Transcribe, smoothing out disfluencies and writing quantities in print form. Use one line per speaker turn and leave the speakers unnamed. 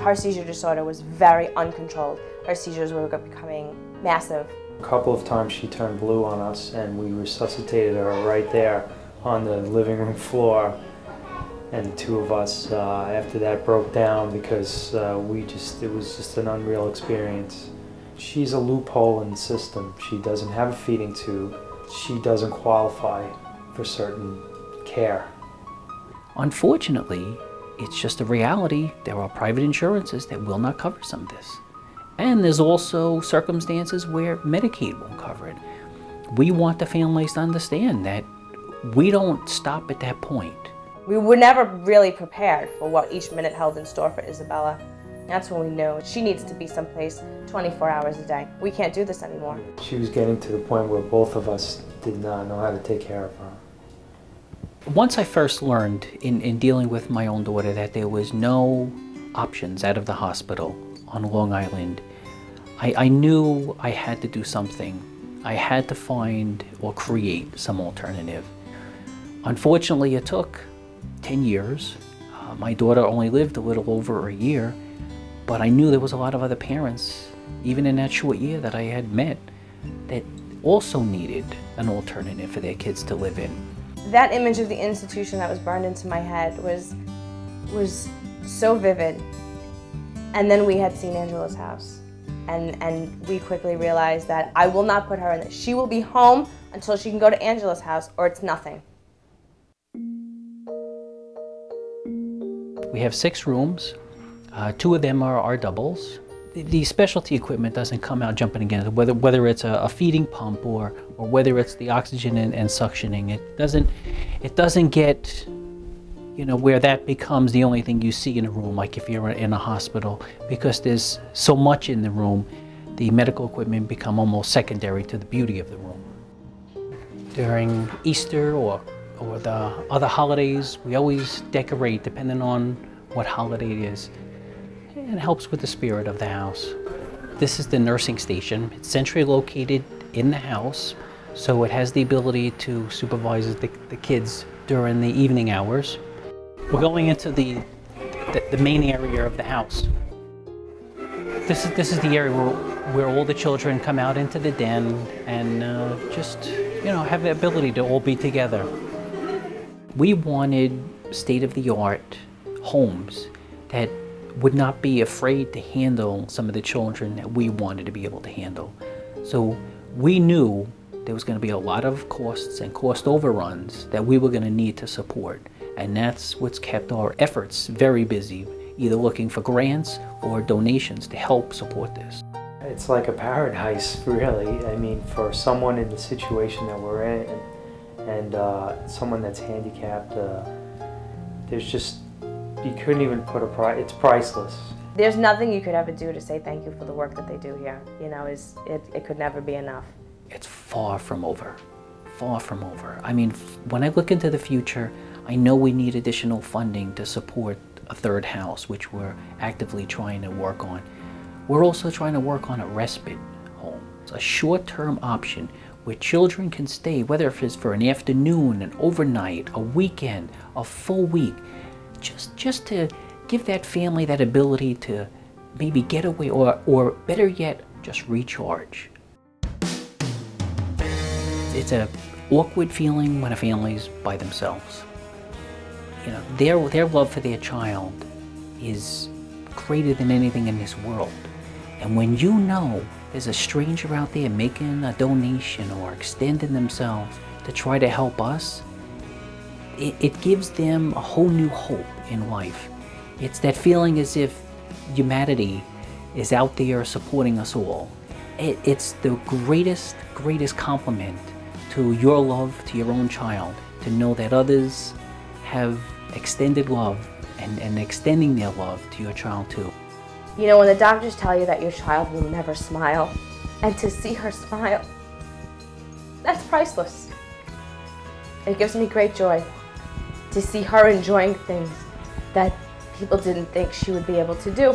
Her seizure disorder was very uncontrolled. Her seizures were becoming massive.
A couple of times she turned blue on us, and we resuscitated her right there on the living room floor. And the two of us, after that, broke down because it was just an unreal experience. She's a loophole in the system. She doesn't have a feeding tube. She doesn't qualify for certain care.
Unfortunately, it's just a reality. There are private insurances that will not cover some of this. And there's also circumstances where Medicaid won't cover it. We want the families to understand that we don't stop at that point.
We were never really prepared for what each minute held in store for Isabella. That's when we knew she needs to be someplace 24 hours a day. We can't do this anymore.
She was getting to the point where both of us did not know how to take care of her.
Once I first learned in dealing with my own daughter that there was no options out of the hospital on Long Island, I knew I had to do something. I had to find or create some alternative. Unfortunately, it took 10 years. My daughter only lived a little over a year, but I knew there was a lot of other parents, even in that short year that I had met, that also needed an alternative for their kids to live in.
That image of the institution that was burned into my head was so vivid. And then we had seen Angela's house. And we quickly realized that I will not put her in this. She will be home until she can go to Angela's house, or it's nothing.
We have 6 rooms. 2 of them are doubles. The specialty equipment doesn't come out jumping again, whether it's a feeding pump or whether it's the oxygen and suctioning. It doesn't get, where that becomes the only thing you see in a room, like if you're in a hospital, because there's so much in the room, the medical equipment become almost secondary to the beauty of the room. During Easter or the other holidays, we always decorate depending on what holiday it is. And it helps with the spirit of the house. This is the nursing station. It's centrally located in the house, so it has the ability to supervise the kids during the evening hours. We're going into the main area of the house. This is the area where all the children come out into the den and just have the ability to all be together. We wanted state-of-the-art homes that would not be afraid to handle some of the children that we wanted to be able to handle. So we knew there was going to be a lot of costs and cost overruns that we were going to need to support. And that's what's kept our efforts very busy, either looking for grants or donations to help support this.
It's like a paradise, really. I mean, for someone in the situation that we're in and someone that's handicapped, you couldn't even put a price. It's priceless.
There's nothing you could ever do to say thank you for the work that they do here. It could never be enough.
It's far from over. Far from over. I mean, when I look into the future, I know we need additional funding to support a 3rd house, which we're actively trying to work on. We're also trying to work on a respite home. It's a short-term option where children can stay, whether it's for an afternoon, an overnight, a weekend, a full week. Just to give that family that ability to maybe get away or better yet, just recharge. It's an awkward feeling when a family's by themselves. Their love for their child is greater than anything in this world. And when you know there's a stranger out there making a donation or extending themselves to try to help us, it gives them a whole new hope in life. It's that feeling as if humanity is out there supporting us all. It's the greatest compliment to your love to your own child, to know that others have extended love and extending their love to your child too.
When the doctors tell you that your child will never smile, and to see her smile, that's priceless. It gives me great joy to see her enjoying things that people didn't think she would be able to do.